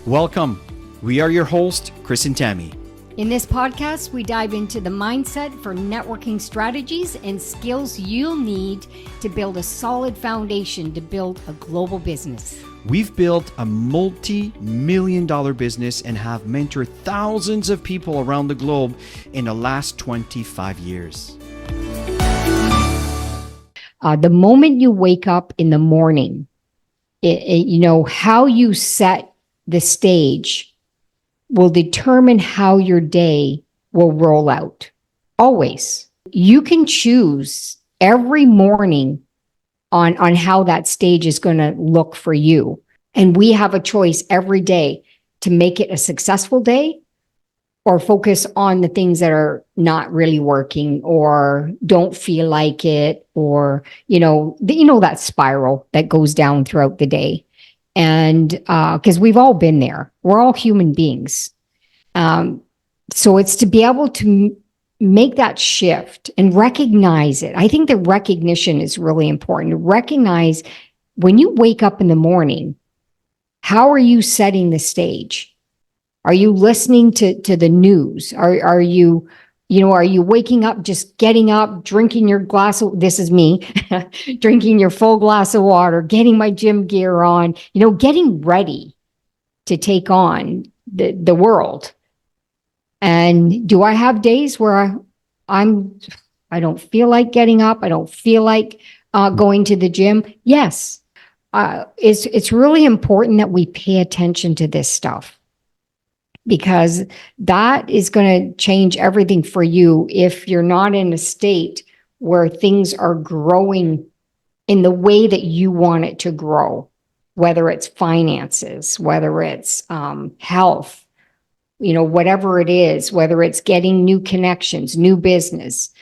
Welcome. We are your hosts, Chris and Tammy. In this podcast, we dive into the mindset for networking strategies and skills you'll need to build a solid foundation to build a global business. We've built a multi-million-dollar business and have mentored thousands of people around the globe in the last 25 years. The moment you wake up in the morning, how you set the stage will determine how your day will roll out. Always. You can choose every morning on how that stage is going to look for you. And we have a choice every day to make it a successful day or focus on the things that are not really working or don't feel like it, or, that spiral that goes down throughout the day. And because we've all been there, we're all human beings. So it's to be able to make that shift and recognize it. I think the recognition is really important. To recognize when you wake up in the morning, how are you setting the stage? Are you listening to the news? Are you waking up, just getting up, drinking your glass of, this is me, drinking your full glass of water, getting my gym gear on, getting ready to take on the world. And do I have days where I don't feel like getting up? I don't feel like going to the gym? Yes. It's really important that we pay attention to this stuff, because that is going to change everything for you if you're not in a state where things are growing in the way that you want it to grow, whether it's finances, whether it's health, whatever it is, whether it's getting new connections, new business.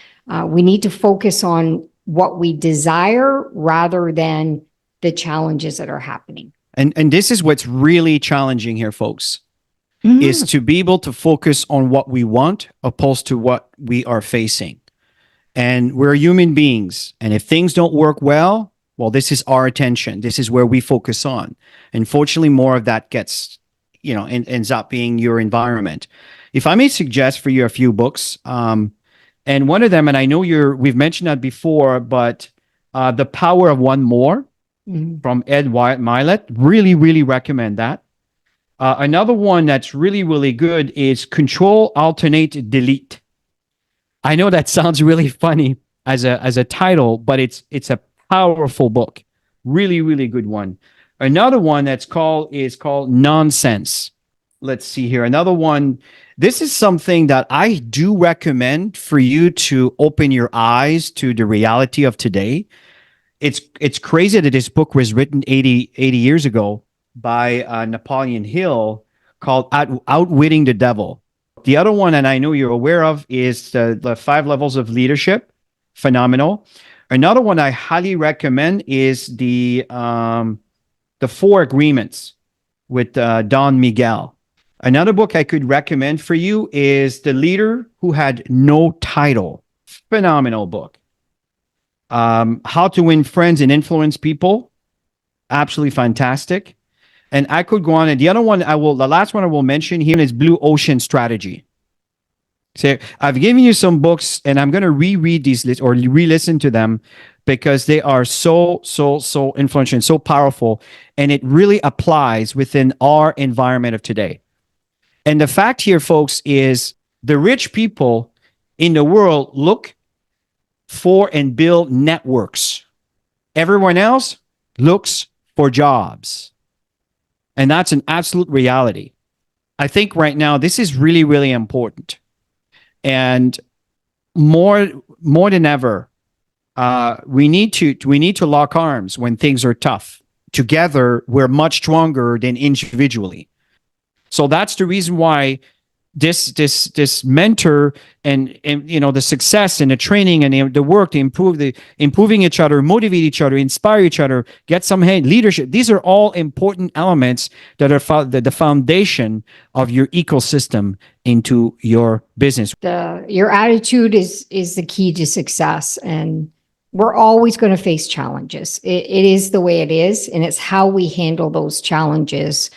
We need to focus on what we desire rather than the challenges that are happening. And this is what's really challenging here, folks. Is to be able to focus on what we want opposed to what we are facing. And we're human beings. And if things don't work well, this is our attention. This is where we focus on. Unfortunately, more of that gets, ends up being your environment. If I may suggest for you a few books, and one of them, and I know we've mentioned that before, but The Power of One More from Ed Mylett, really, really recommend that. Another one that's really, really good is Control, Alternate, Delete. I know that sounds really funny as a title, but it's a powerful book. Really, really good one. Another one is called Nonsense. Let's see here. Another one. This is something that I do recommend for you to open your eyes to the reality of today. It's crazy that this book was written 80 years ago by Napoleon Hill, called Outwitting the Devil. The other one, and I know you're aware of, is the 5 Levels of Leadership. Phenomenal. Another one I highly recommend is the 4 Agreements with Don Miguel. Another book I could recommend for you is The Leader Who Had No Title. Phenomenal book. How to Win Friends and Influence People. Absolutely fantastic. And I could go on. And the last one I will mention here is Blue Ocean Strategy. So I've given you some books, and I'm going to reread these lists or re-listen to them because they are so influential and so powerful. And it really applies within our environment of today. And the fact here, folks, is the rich people in the world look for and build networks. Everyone else looks for jobs. And that's an absolute reality. I think right now, this is really, really important. And more than ever, we need to lock arms when things are tough. Together, we're much stronger than individually. So that's the reason why this mentor and the success and the training and the work to improving each other, motivate each other, inspire each other, get some leadership. These are all important elements that are the foundation of your ecosystem into your business. Your attitude is the key to success, and we're always going to face challenges. It is the way it is, and it's how we handle those challenges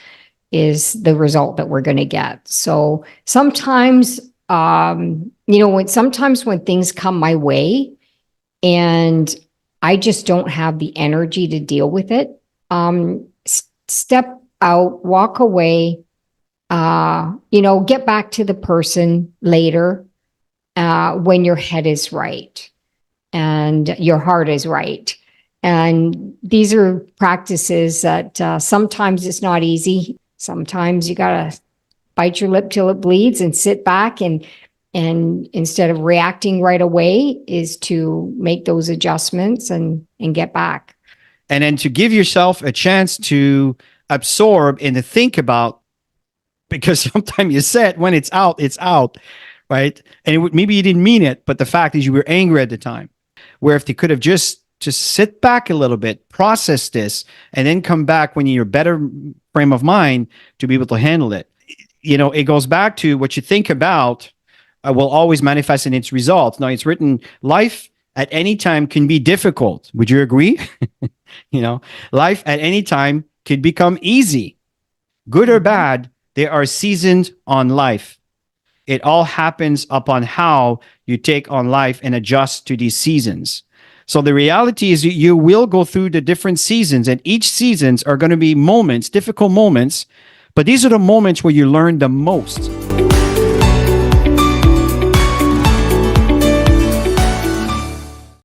is the result that we're going to get. So sometimes, sometimes when things come my way and I just don't have the energy to deal with it, step out, walk away, get back to the person later when your head is right and your heart is right. And these are practices that sometimes it's not easy. Sometimes you got to bite your lip till it bleeds and sit back and instead of reacting right away is to make those adjustments and get back. And then to give yourself a chance to absorb and to think about, because sometimes you said when it's out, right? And maybe you didn't mean it, but the fact is you were angry at the time. Where if they could have just sit back a little bit, process this, and then come back when you're better frame of mind to be able to handle it. It goes back to what you think about will always manifest in its results. Now, it's written, life at any time can be difficult. Would you agree? Life at any time could become easy. Good or bad, there are seasons on life. It all happens upon how you take on life and adjust to these seasons. So the reality is you will go through the different seasons, and each seasons are going to be moments, difficult moments, but these are the moments where you learn the most.